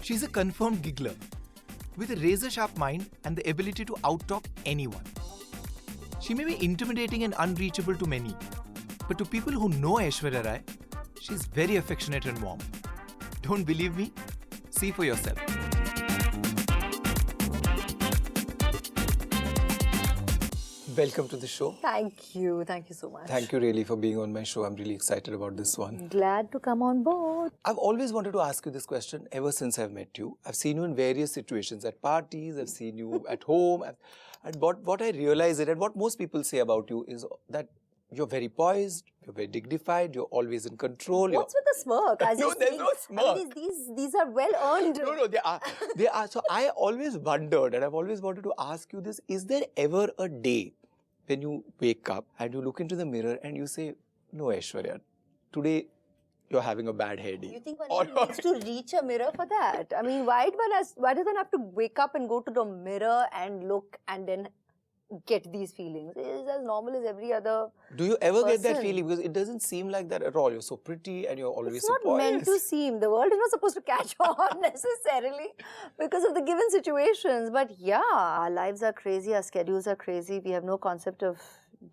She's a confirmed giggler with a razor-sharp mind and the ability to out-talk anyone. She may be intimidating and unreachable to many, but to people who know Aishwarya Rai, she's very affectionate and warm. Don't believe me? See for yourself. Welcome to the show. Thank you. Thank you so much. Thank you really for being on my show. I'm really excited about this one. Glad to come on board. I've always wanted to ask you this question ever since I've met you. I've seen you in various situations, at parties, I've seen you at home. And what I realize is, and what most people say about you is that you're very poised, you're very dignified, you're always in control. What's with the smirk? No, there's no smirk. I mean, these are well earned. No, they are. They are. So I always wondered, and I've always wanted to ask you this, is there ever a day when you wake up and you look into the mirror and you say, no, Aishwarya, today you're having a bad hair day? You think one needs to reach a mirror for that? I mean, why does one have to wake up and go to the mirror and look and then get these feelings? It's as normal as every other Do you ever person. get that feeling? Because it doesn't seem like that at all. You're so pretty and you're always It's so not poised. meant to seem. The world is not supposed to catch on necessarily because of the given situations. But yeah, our lives are crazy, our schedules are crazy. We have no concept of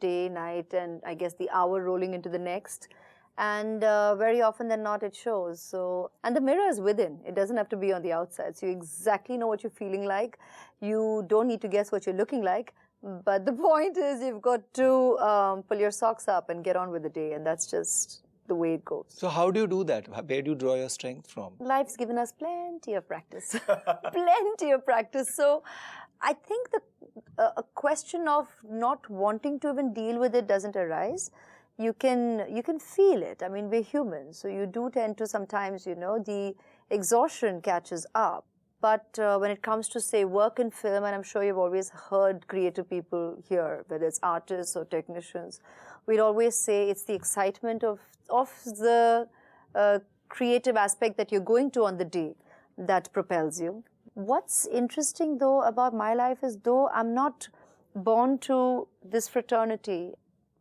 day, night, and I guess the hour rolling into the next. And very often than not, it shows. So, and the mirror is within. It doesn't have to be on the outside. So you exactly know what you're feeling like. You don't need to guess what you're looking like. But the point is, you've got to pull your socks up and get on with the day. And that's just the way it goes. So how do you do that? Where do you draw your strength from? Life's given us plenty of practice. Plenty of practice. So I think a question of not wanting to even deal with it doesn't arise. You can feel it. I mean, we're humans. So you do tend to sometimes, the exhaustion catches up. But when it comes to, say, work in film, and I'm sure you've always heard creative people here, whether it's artists or technicians, we'd always say it's the excitement of the creative aspect that you're going to on the day that propels you. What's interesting, though, about my life is, though I'm not born to this fraternity,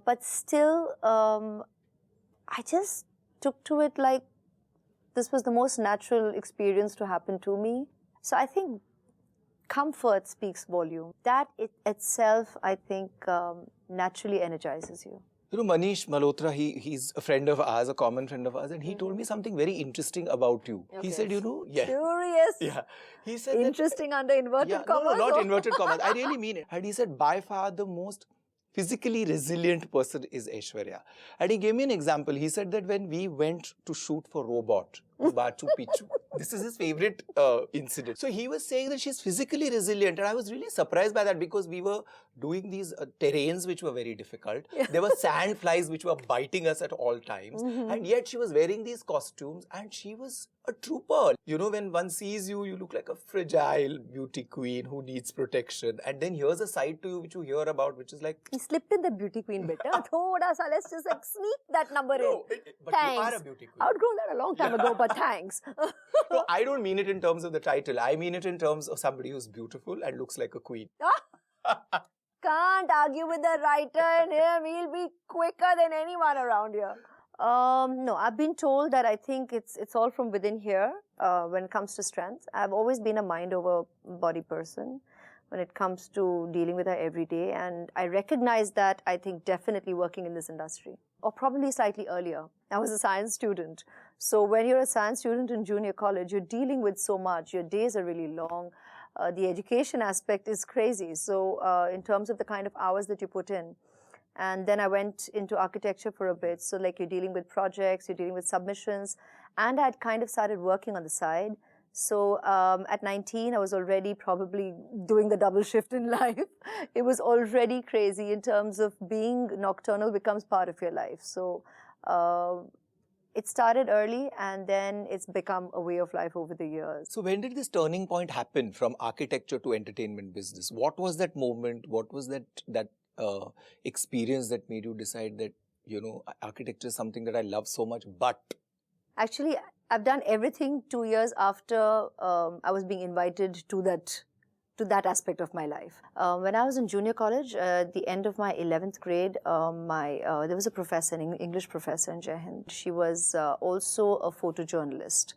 but still, I just took to it like this was the most natural experience to happen to me. So I think comfort speaks volume. That itself, I think, naturally energizes you. You know, Manish Malhotra, he's a friend of ours, a common friend of ours, and he told me something very interesting about you. Okay. He said, Curious. Yeah. He said interesting under inverted commas. No, not inverted commas. I really mean it. And he said, by far the most physically resilient person is Aishwarya. And he gave me an example. He said that when we went to shoot for Robot, Machu Picchu, this is his favorite incident. So he was saying that she's physically resilient, and I was really surprised by that because we were doing these terrains which were very difficult. Yeah. There were sand flies which were biting us at all times, and yet she was wearing these costumes and she was a trooper. You know, when one sees you, you look like a fragile beauty queen who needs protection, and then here's a side to you which you hear about, which is like... He slipped in the beauty queen bit. Thoda sa, let's just sneak that number in. But thanks. You are a beauty queen. Outgrown that a long time ago, but thanks. No, I don't mean it in terms of the title. I mean it in terms of somebody who's beautiful and looks like a queen. Can't argue with the writer, and he'll be quicker than anyone around here. No, I've been told that I think it's all from within here when it comes to strength. I've always been a mind over body person when it comes to dealing with her every day, and I recognize that, I think, definitely working in this industry. Or probably slightly earlier. I was a science student. So when you're a science student in junior college, you're dealing with so much. Your days are really long. The education aspect is crazy. So in terms of the kind of hours that you put in. And then I went into architecture for a bit. So like you're dealing with projects, you're dealing with submissions. And I had kind of started working on the side. So at 19, I was already probably doing the double shift in life. It was already crazy in terms of being nocturnal becomes part of your life. So it started early and then it's become a way of life over the years. So when did this turning point happen from architecture to entertainment business? What was that moment? What was that experience that made you decide that, architecture is something that I love so much, but... Actually, I've done everything 2 years after I was being invited to that to that aspect of my life. When I was in junior college, at the end of my 11th grade, there was a professor, an English professor in Jai Hind. She was also a photojournalist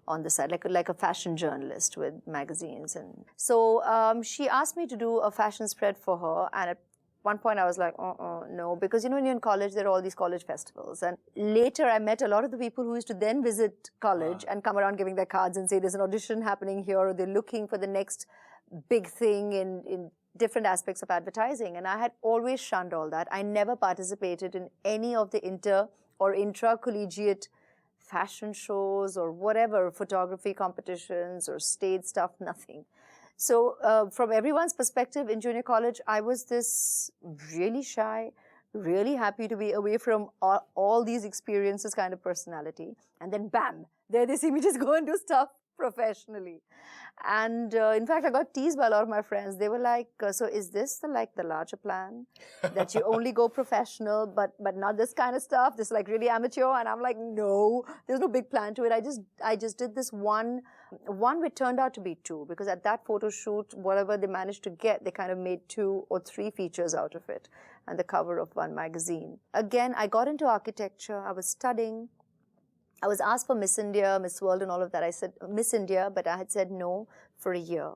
on the side, like a fashion journalist with magazines. And so she asked me to do a fashion spread for her. And at one point I was like, no, because when you're in college, there are all these college festivals. And later I met a lot of the people who used to then visit college and come around giving their cards and say, there's an audition happening here, or they're looking for the next big thing in different aspects of advertising. And I had always shunned all that. I never participated in any of the inter or intra-collegiate fashion shows or whatever, photography competitions or stage stuff, nothing. So from everyone's perspective in junior college, I was this really shy, really happy to be away from all these experiences kind of personality. And then bam, there they see me just go and do stuff professionally. And in fact, I got teased by a lot of my friends. They were like, so is this the larger plan? That you only go professional, but not this kind of stuff? This is really amateur? And I'm like, no, there's no big plan to it. I just did this one which turned out to be two, because at that photo shoot, whatever they managed to get, they kind of made 2 or 3 features out of it and the cover of one magazine. Again, I got into architecture. I was studying. I was asked for Miss India, Miss World and all of that. I said Miss India, but I had said no for a year.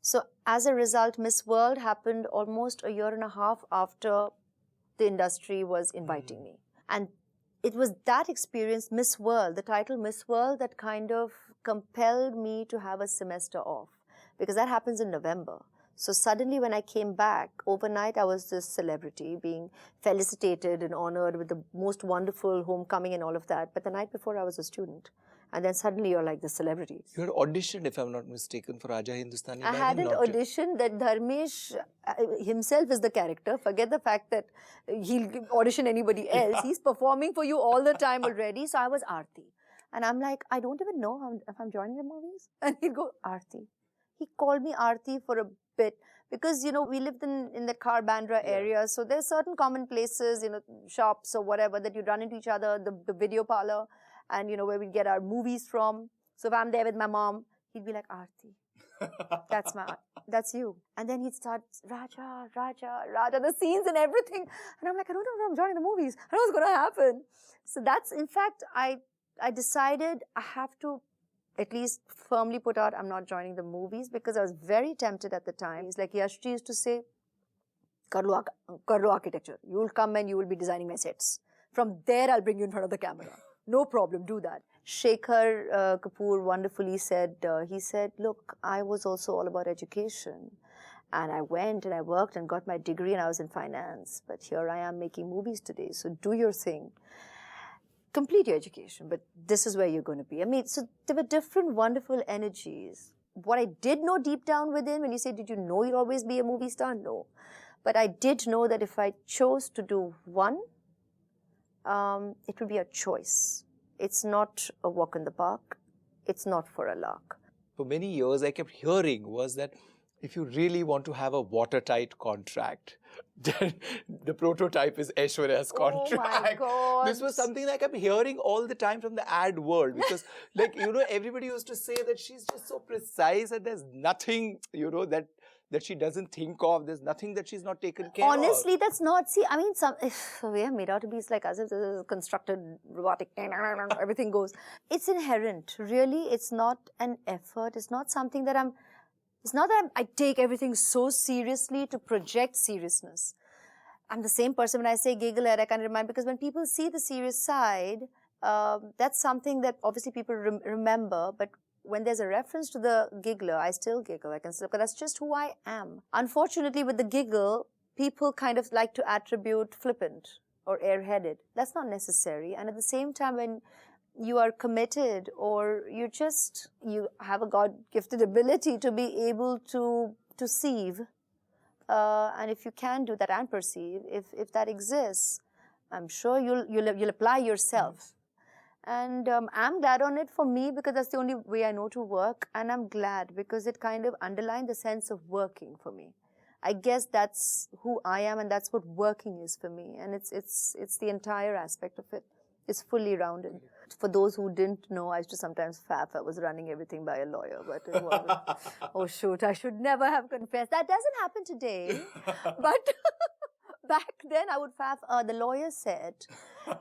So as a result, Miss World happened almost a year and a half after the industry was inviting me. And it was that experience, Miss World, the title Miss World, that kind of compelled me to have a semester off, because that happens in November. So suddenly when I came back, overnight I was this celebrity being felicitated and honored with the most wonderful homecoming and all of that. But the night before I was a student. And then suddenly you're like the celebrity. You had auditioned, if I'm not mistaken, for Raja Hindustani. I hadn't auditioned. That Dharmesh himself is the character. Forget the fact that he'll audition anybody else. He's performing for you all the time already. So I was Aarti. And I'm like, I don't even know if I'm joining the movies. And he'd go, Aarti. He called me Aarti for a bit, because we lived in the Khar Bandra area, so there's certain common places, shops or whatever, that you run into each other, the video parlor, and where we get our movies from. So if I'm there with my mom, he'd be like, Aarti, that's you. And then he'd start, Raja, the scenes and everything. And I'm like, I don't know if I'm joining the movies. I don't know what's going to happen. So that's, in fact, I decided I have to at least firmly put out, I'm not joining the movies, because I was very tempted at the time. It's like Yashji used to say, Karlo architecture. You will come and you will be designing my sets. From there, I'll bring you in front of the camera. No problem, do that. Shraddha Kapoor wonderfully said, he said, look, I was also all about education. And I went and I worked and got my degree and I was in finance. But here I am making movies today. So do your thing. Complete your education, but this is where you're going to be. I mean, so there were different wonderful energies. What I did know deep down within, when you say, did you know you'd always be a movie star? No. But I did know that if I chose to do one, it would be a choice. It's not a walk in the park. It's not for a lark. For many years, I kept hearing was that if you really want to have a watertight contract, then the prototype is Aishwarya's contract. Oh my God. This was something I kept hearing all the time from the ad world, because everybody used to say that she's just so precise and there's nothing, that she doesn't think of. There's nothing that she's not taken care of. Honestly, that's not, we are made out to be like as if this is constructed robotic, everything goes. It's inherent, really. It's not an effort. It's not something that I take everything so seriously to project seriousness. I'm the same person when I say giggle, I can remind, because when people see the serious side, that's something that obviously people remember, but when there's a reference to the giggler, I still giggle. Because that's just who I am. Unfortunately, with the giggle, people kind of like to attribute flippant or airheaded. That's not necessary. And at the same time, when you are committed, or you have a God-gifted ability to be able to sieve, and if you can do that and perceive, if that exists, I'm sure you'll apply yourself. And I'm glad on it for me, because that's the only way I know to work. And I'm glad because it kind of underlined the sense of working for me. I guess that's who I am, and that's what working is for me. And it's the entire aspect of it. It's fully rounded. for those who didn't know, I used to sometimes faff. I was running everything by a lawyer, but it wasn't. Oh shoot, I should never have confessed. That doesn't happen today. But back then I would faff, the lawyer said,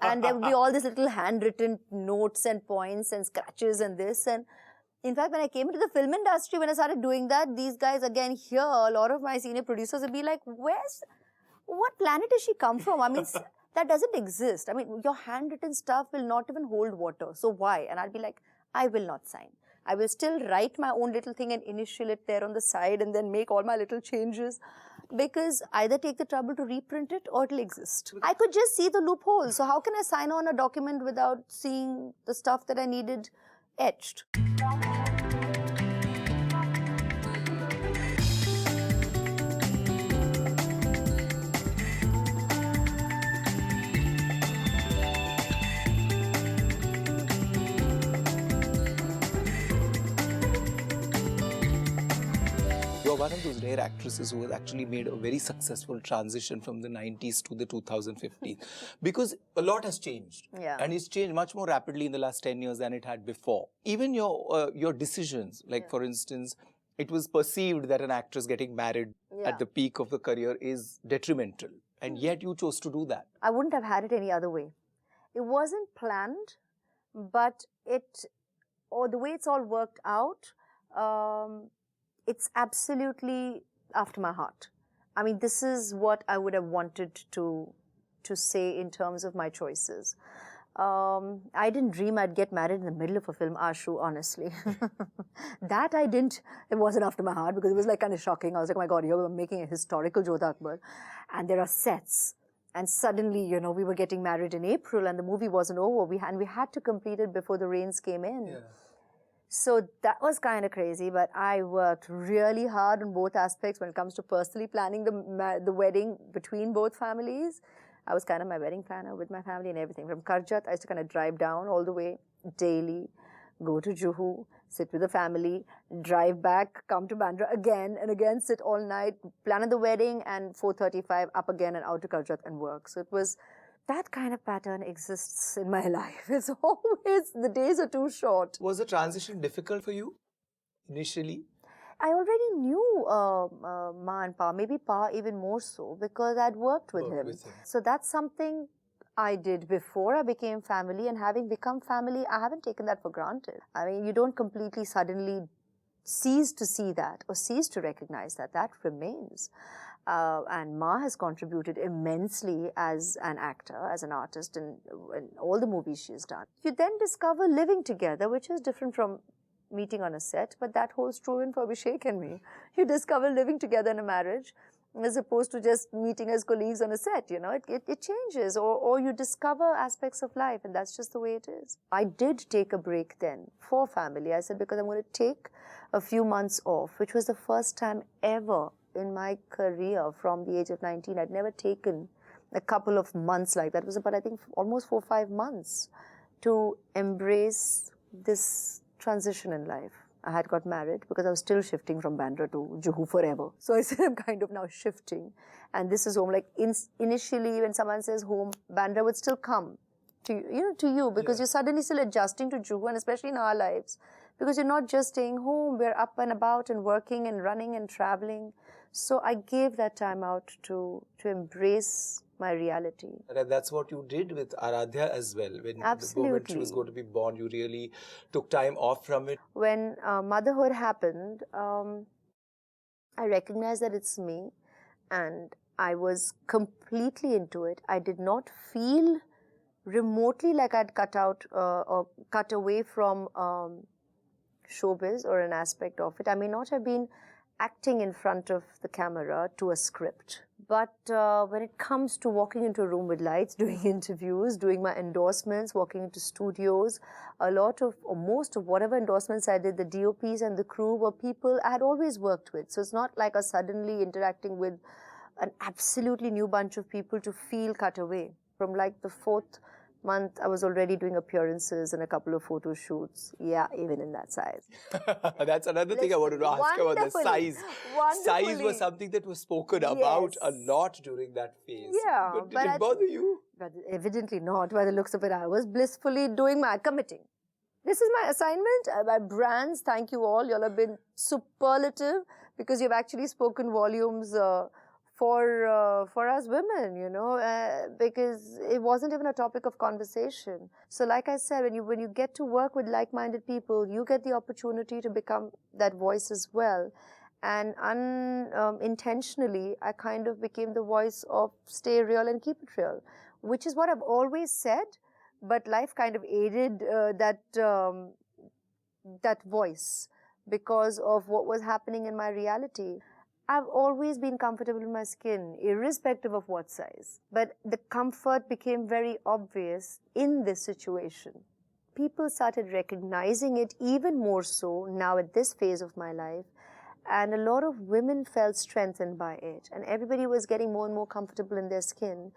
and there would be all these little handwritten notes and points and scratches and this. And in fact, when I came into the film industry, when I started doing that, these guys again here, a lot of my senior producers would be like, what planet does she come from? I mean, that doesn't exist. I mean, your handwritten stuff will not even hold water. So why? And I'd be like, I will not sign. I will still write my own little thing and initial it there on the side and then make all my little changes, because either take the trouble to reprint it or it'll exist. I could just see the loophole. So how can I sign on a document without seeing the stuff that I needed etched? You're one of those rare actresses who has actually made a very successful transition from the 90s to the 2015s, because a lot has changed. Yeah. And it's changed much more rapidly in the last 10 years than it had before. Even your decisions, like for instance, it was perceived that an actress getting married at the peak of the career is detrimental. And yet you chose to do that. I wouldn't have had it any other way. It wasn't planned, but the way it's all worked out, it's absolutely after my heart. I mean, this is what I would have wanted to say in terms of my choices. I didn't dream I'd get married in the middle of a film, Ashu, honestly. That I didn't. It wasn't after my heart, because it was like kind of shocking. I was like, oh my God, you're making a historical Jodha Akbar. And there are sets. And suddenly, we were getting married in April and the movie wasn't over. We had to complete it before the rains came in. Yeah. So that was kind of crazy, but I worked really hard on both aspects when it comes to personally planning the wedding between both families. I was kind of my wedding planner with my family and everything. From Karjat, I used to kind of drive down all the way daily, go to Juhu, sit with the family, drive back, come to Bandra again and again, sit all night, plan the wedding, and 4:35 up again and out to Karjat and work. So it was, that kind of pattern exists in my life. It's always, the days are too short. Was the transition difficult for you initially? I already knew Ma and Pa, maybe Pa even more so, because I'd worked with him. So that's something I did before I became family, and having become family, I haven't taken that for granted. I mean, you don't completely suddenly cease to see that or cease to recognize that. That remains. And Ma has contributed immensely as an actor, as an artist in all the movies she's done. You then discover living together, which is different from meeting on a set, but that holds true in for Abhishek and me. You discover living together in a marriage as opposed to just meeting as colleagues on a set, it changes, or you discover aspects of life, and that's just the way it is. I did take a break then for family. I said, because I'm going to take a few months off, which was the first time ever in my career from the age of 19. I'd never taken a couple of months like that. It was about, I think, almost 4 or 5 months to embrace this transition in life. I had got married because I was still shifting from Bandra to Juhu forever. So I said, I'm kind of now shifting. And this is home. Like initially, when someone says home, Bandra would still come to you because you're suddenly still adjusting to Juhu, and especially in our lives, because you're not just staying home, we're up and about and working and running and traveling. So I gave that time out to embrace my reality. And that's what you did with Aradhya as well. When the moment she was going to be born, you really took time off from it. When motherhood happened, I recognized that it's me, and I was completely into it. I did not feel remotely like I'd cut out or cut away from showbiz or an aspect of it. I may not have been acting in front of the camera to a script, but when it comes to walking into a room with lights, doing interviews, doing my endorsements, walking into studios, a lot of, or most of whatever endorsements I did, the DOPs and the crew were people I had always worked with. So it's not like I suddenly interacting with an absolutely new bunch of people to feel cut away. From like the 4th month, I was already doing appearances and a couple of photo shoots. Yeah, even in that size. That's another thing I wanted to ask about, the size. Size was something that was spoken about a lot during that phase. Yeah. But did it bother you? But evidently not. By the looks of it, I was blissfully committing. This is my assignment. My brands, thank you all. You all have been superlative because you've actually spoken volumes for us women, because it wasn't even a topic of conversation. So like I said, when you get to work with like-minded people, you get the opportunity to become that voice as well. And unintentionally, I kind of became the voice of stay real and keep it real, which is what I've always said, but life kind of aided that voice because of what was happening in my reality. I've always been comfortable in my skin, irrespective of what size. But the comfort became very obvious in this situation. People started recognizing it even more so now at this phase of my life. And a lot of women felt strengthened by it. And everybody was getting more and more comfortable in their skin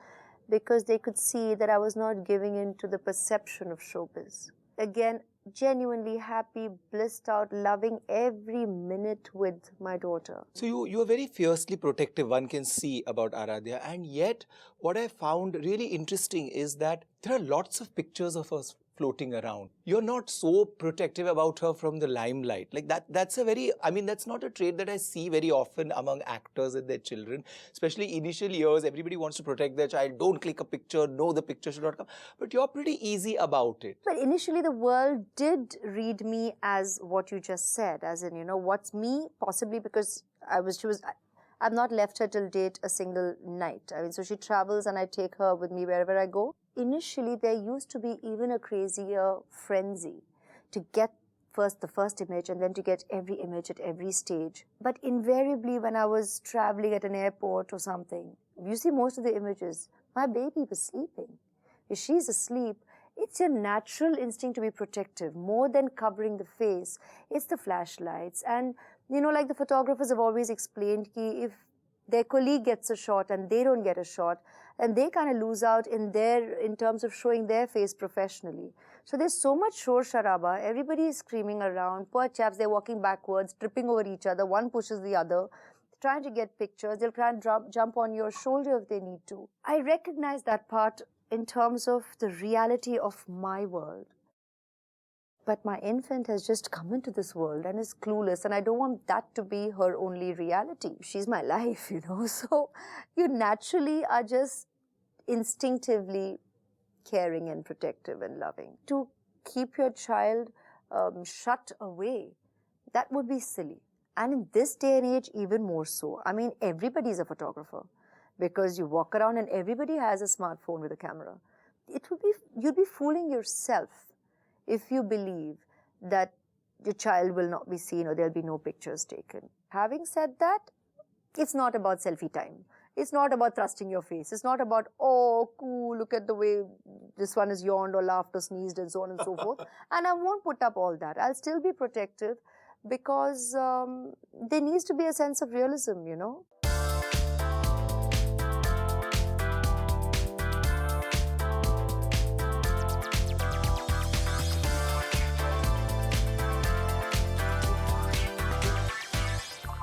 because they could see that I was not giving in to the perception of showbiz. Again, genuinely happy, blissed out, loving every minute with my daughter. So you are very fiercely protective, one can see about Aradhya. And yet, what I found really interesting is that there are lots of pictures of us floating around. You're not so protective about her from the limelight. Like that's that's not a trait that I see very often among actors and their children. Especially initial years, everybody wants to protect their child. Don't click a picture. No, the picture should not come. But you're pretty easy about it. But initially the world did read me as what you just said, as in, what's me, possibly because I've not left her till date a single night. So she travels and I take her with me wherever I go. Initially, there used to be even a crazier frenzy to get the first image and then to get every image at every stage. But invariably, when I was traveling at an airport or something, you see most of the images, my baby was sleeping. If she's asleep, it's your natural instinct to be protective, more than covering the face. It's the flashlights. And, like the photographers have always explained, if their colleague gets a shot and they don't get a shot, and they kind of lose out in terms of showing their face professionally. So there's so much shore sharaba. Everybody is screaming around. Poor chaps, they're walking backwards, tripping over each other. One pushes the other, trying to get pictures. They'll try and jump on your shoulder if they need to. I recognize that part in terms of the reality of my world. But my infant has just come into this world and is clueless, and I don't want that to be her only reality. She's my life, So you naturally are just instinctively caring and protective and loving. To keep your child shut away, that would be silly. And in this day and age, even more so. Everybody's a photographer because you walk around and everybody has a smartphone with a camera. You'd be fooling yourself if you believe that your child will not be seen or there'll be no pictures taken. Having said that, it's not about selfie time. It's not about thrusting your face. It's not about, oh, cool, look at the way this one has yawned or laughed or sneezed and so on and so forth. And I won't put up all that. I'll still be protective because there needs to be a sense of realism,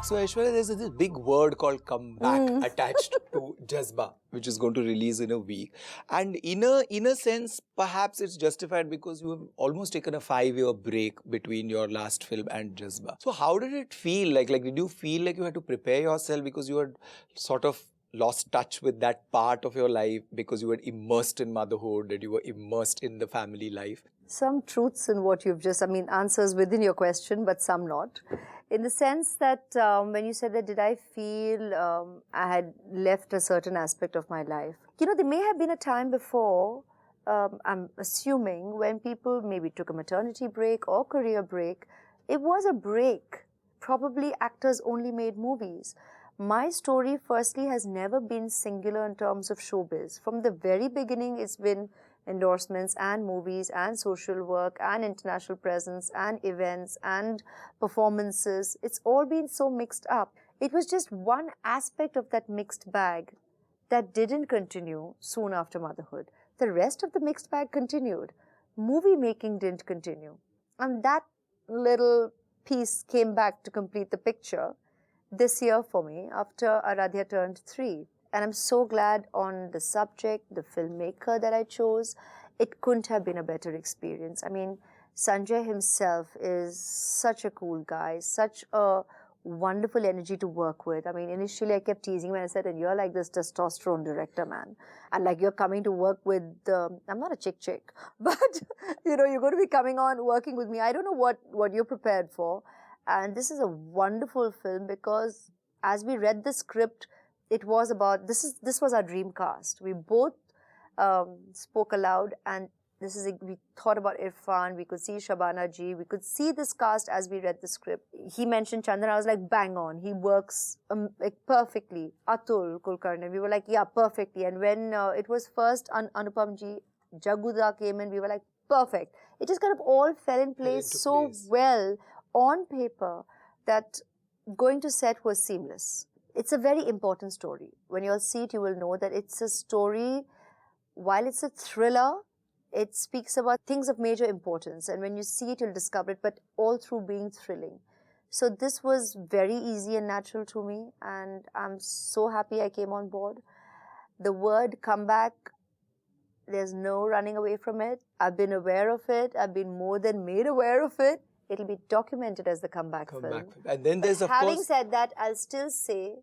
So Aishwarya, there's this big word called comeback attached to Jazba, which is going to release in a week. And in a sense, perhaps it's justified because you have almost taken a 5-year break between your last film and Jazba. So how did it feel? Like did you feel like you had to prepare yourself because you had sort of lost touch with that part of your life because you were immersed in motherhood and you were immersed in the family life? Some truths in what you've just, answers within your question, but some not. In the sense that when you said that, did I feel I had left a certain aspect of my life? There may have been a time before, I'm assuming, when people maybe took a maternity break or career break. It was a break. Probably actors only made movies. My story, firstly, has never been singular in terms of showbiz. From the very beginning, it's been endorsements and movies and social work and international presence and events and performances. It's all been so mixed up. It was just one aspect of that mixed bag that didn't continue soon after motherhood. The rest of the mixed bag continued. Movie making didn't continue. And that little piece came back to complete the picture this year for me after Aradhya turned 3. And I'm so glad on the subject, the filmmaker that I chose. It couldn't have been a better experience. I mean, Sanjay himself is such a cool guy, such a wonderful energy to work with. I mean, initially I kept teasing when I said, and you're like this testosterone director, man. And like you're coming to work with, I'm not a chick, but you know, you're going to be coming on working with me. I don't know what you're prepared for. And this is a wonderful film because as we read the script, it was about, this was our dream cast. We both spoke aloud, and we thought about Irfan, we could see Shabana Ji, we could see this cast as we read the script. He mentioned Chandan, I was like, bang on, he works like perfectly. Atul Kulkarni, we were like, yeah, perfectly. And when it was first Anupam Ji, Jaguda came in, we were like, perfect. It just kind of all fell in place well on paper that going to set was seamless. It's a very important story. When you'll see it, you will know that it's a story, while it's a thriller, it speaks about things of major importance. And when you see it, you'll discover it, but all through being thrilling. So this was very easy and natural to me. And I'm so happy I came on board. The word comeback, there's no running away from it. I've been aware of it. I've been more than made aware of it. It'll be documented as the comeback film. And then there's, having said that, I'll still say,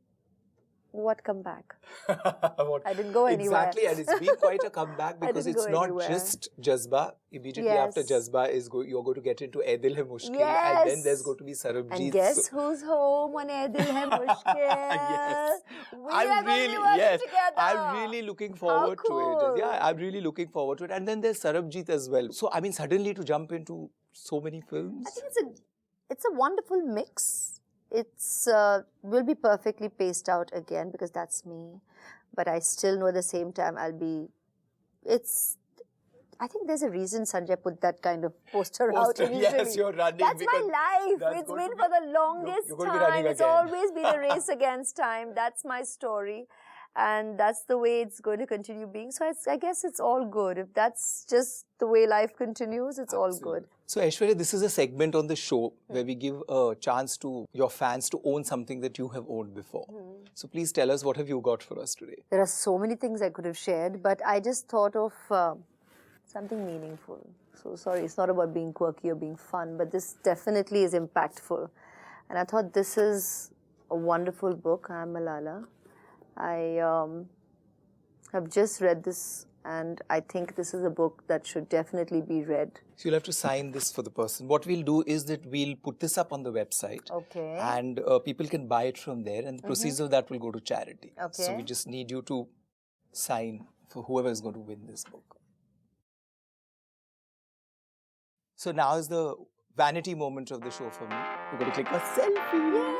what comeback? I didn't go anywhere. Exactly, and it's been quite a comeback because it's not just Jazba. Immediately after Jazba, you're going to get into Ae Dil Hai Mushkil, and then there's going to be Sarabjit. And guess who's home on Ae Dil Hai Mushkil? Yes. I'm really looking forward to it. Yeah, I'm really looking forward to it. And then there's Sarabjit as well. So, I mean, suddenly to jump into so many films. I think it's a wonderful mix. It's will be perfectly paced out again because that's me, but I still know at the same time I think there's a reason Sanjay put that kind of poster out initially. Yes, you're running. That's my life. It's been for the longest time. It's always been a race against time. That's my story. And that's the way it's going to continue being. So I guess it's all good. If that's just the way life continues, it's all good. So Aishwarya, this is a segment on the show where we give a chance to your fans to own something that you have owned before. So please tell us, what have you got for us today? There are so many things I could have shared, but I just thought of something meaningful. So sorry, it's not about being quirky or being fun, but this definitely is impactful. And I thought this is a wonderful book. I'm Malala. I have just read this, and I think this is a book that should definitely be read. So you'll have to sign this for the person. What we'll do is that we'll put this up on the website. Okay. And people can buy it from there, and the proceeds of that will go to charity. Okay. So we just need you to sign for whoever is going to win this book. So now is the vanity moment of the show for me. We're going to click a selfie. Yay!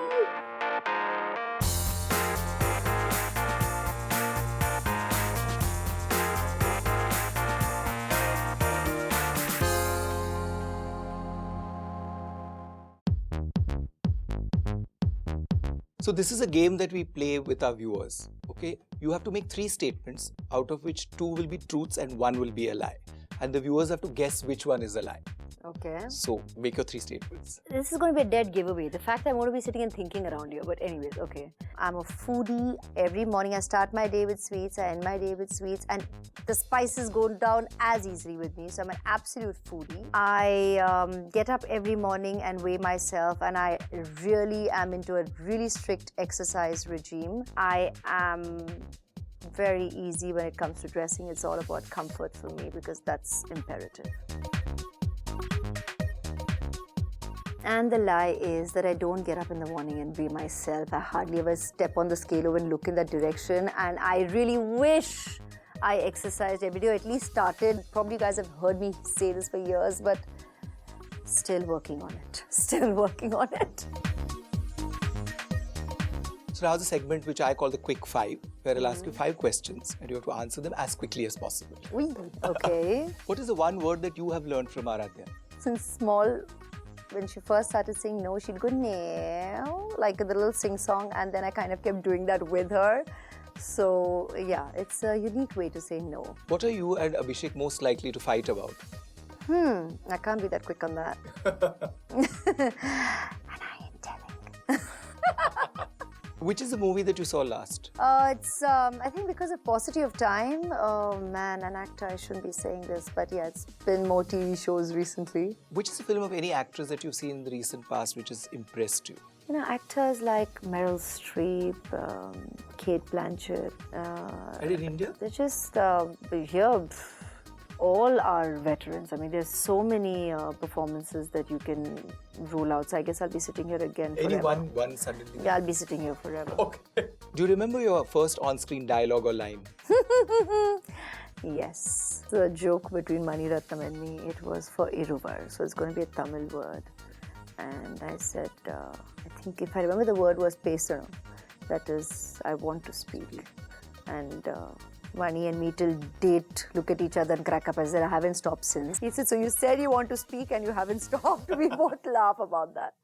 So this is a game that we play with our viewers, okay? You have to make 3 statements, out of which 2 will be truths and 1 will be a lie. And the viewers have to guess which one is a lie. Okay. So make your 3 statements. This is going to be a dead giveaway. The fact that I'm going to be sitting and thinking around here. But anyways, okay. I'm a foodie. Every morning I start my day with sweets. I end my day with sweets. And the spices go down as easily with me. So I'm an absolute foodie. I get up every morning and weigh myself. And I really am into a really strict exercise regime. I am very easy when it comes to dressing. It's all about comfort for me because that's imperative. And the lie is that I don't get up in the morning and be myself. I hardly ever step on the scale or even look in that direction. And I really wish I exercised every day, or at least started. Probably you guys have heard me say this for years, but still working on it. Still working on it. So now the segment which I call the Quick 5, where I'll ask you 5 questions and you have to answer them as quickly as possible. Okay. What is the one word that you have learned from Aradhya? Since small, when she first started saying no, she'd go no, like the little sing-song, and then I kind of kept doing that with her. So yeah, it's a unique way to say no. What are you and Abhishek most likely to fight about? I can't be that quick on that. And I ain't telling. Which is the movie that you saw last? It's, I think because of paucity of time, oh man, an actor, I shouldn't be saying this, but yeah, it's been more TV shows recently. Which is a film of any actress that you've seen in the recent past which has impressed you? You know, actors like Meryl Streep, Kate Blanchett. And in India? They're just, here, all are veterans. I mean, there's so many performances that you can rule out. So I guess I'll be sitting here again forever. Any one suddenly? Yeah, I'll be sitting here forever. Okay. Do you remember your first on-screen dialogue or line? Yes. The joke between Mani Ratnam and me, it was for Iruvar. So it's going to be a Tamil word. And I said, I think if I remember the word was Pesano. That is, I want to speak. And Mani and me till date look at each other and crack up. I said, I haven't stopped since. He said, so you said you want to speak and you haven't stopped. We both laugh about that.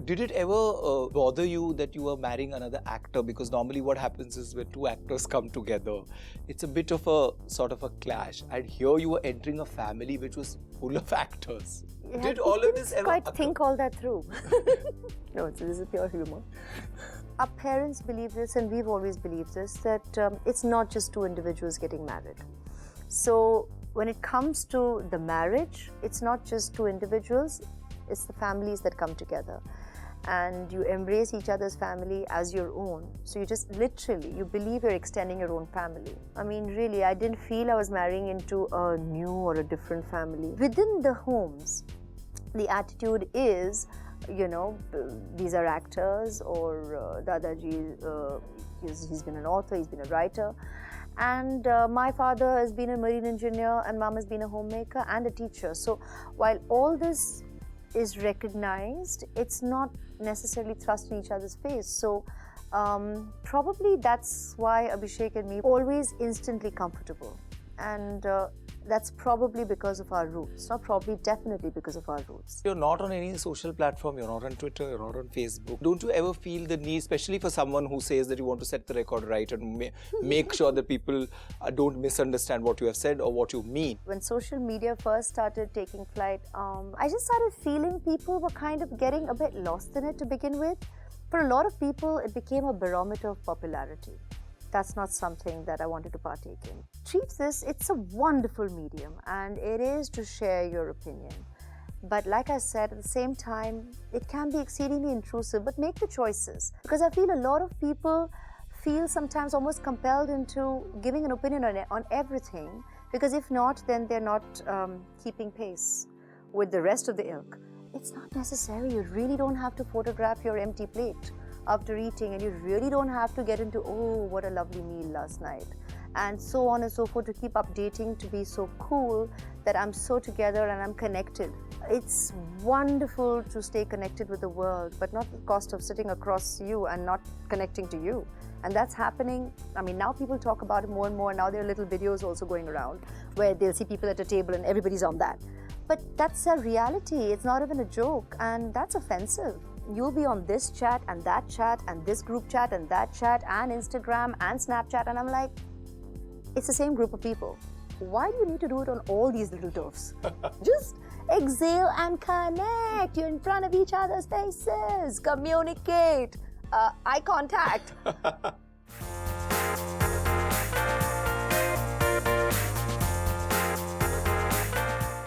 Did it ever bother you that you were marrying another actor? Because normally what happens is when two actors come together, it's a bit of a sort of a clash. And here you were entering a family which was full of actors. Yeah, Did all of this ever quite think all that through. No, this is pure humor. Our parents believe this, and we've always believed this, that it's not just two individuals getting married. So when it comes to the marriage, it's not just two individuals, it's the families that come together. And you embrace each other's family as your own. So you just literally, you believe you're extending your own family. I mean, really, I didn't feel I was marrying into a new or a different family. Within the homes, the attitude is, you know, these are actors, or Dadaji, he's been an author, he's been a writer. And my father has been a marine engineer, and mom has been a homemaker and a teacher. So while all this is recognized, it's not necessarily thrust in each other's face. So probably that's why Abhishek and me always instantly comfortable. And that's probably because of our roots. Not probably, definitely because of our roots. You're not on any social platform, you're not on Twitter, you're not on Facebook. Don't you ever feel the need, especially for someone who says that you want to set the record right and make sure that people don't misunderstand what you have said or what you mean? When social media first started taking flight, I just started feeling people were kind of getting a bit lost in it to begin with. For a lot of people, it became a barometer of popularity. That's not something that I wanted to partake in. Treat this, it's a wonderful medium, and it is to share your opinion. But like I said, at the same time, it can be exceedingly intrusive, but make the choices. Because I feel a lot of people feel sometimes almost compelled into giving an opinion on everything, because if not, then they're not keeping pace with the rest of the ilk. It's not necessary. You really don't have to photograph your empty plate after eating, and you really don't have to get into, oh, what a lovely meal last night, and so on and so forth, to keep updating, to be so cool that I'm so together and I'm connected. It's wonderful to stay connected with the world, but not at the cost of sitting across you and not connecting to you. And that's happening. I mean, now people talk about it more and more. Now there are little videos also going around where they'll see people at a table and everybody's on that. But that's a reality. It's not even a joke, and that's offensive. You'll be on this chat and this group chat and that chat and Instagram and Snapchat, and I'm like, it's the same group of people. Why do you need to do it on all these little turfs? Just exhale and connect. You're in front of each other's faces. Communicate. Eye contact.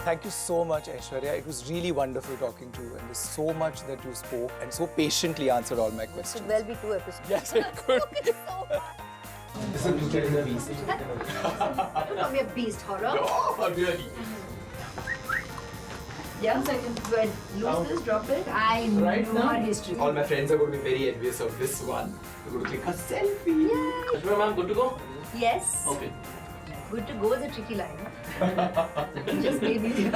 Thank you so much, Aishwarya. It was really wonderful talking to you, and there's so much that you spoke and so patiently answered all my questions. It could well be 2 episodes. Yes, it could. This is Beauty and the Beast. Don't call me a beast, horror. No, really. Yeah, so I can lose this, drop it. I know our history. All my friends are going to be very envious of this one. We're going to click a selfie. Yay. Aishwarya ma'am, good to go? Yes. Okay. Good to go is a tricky line. Just made me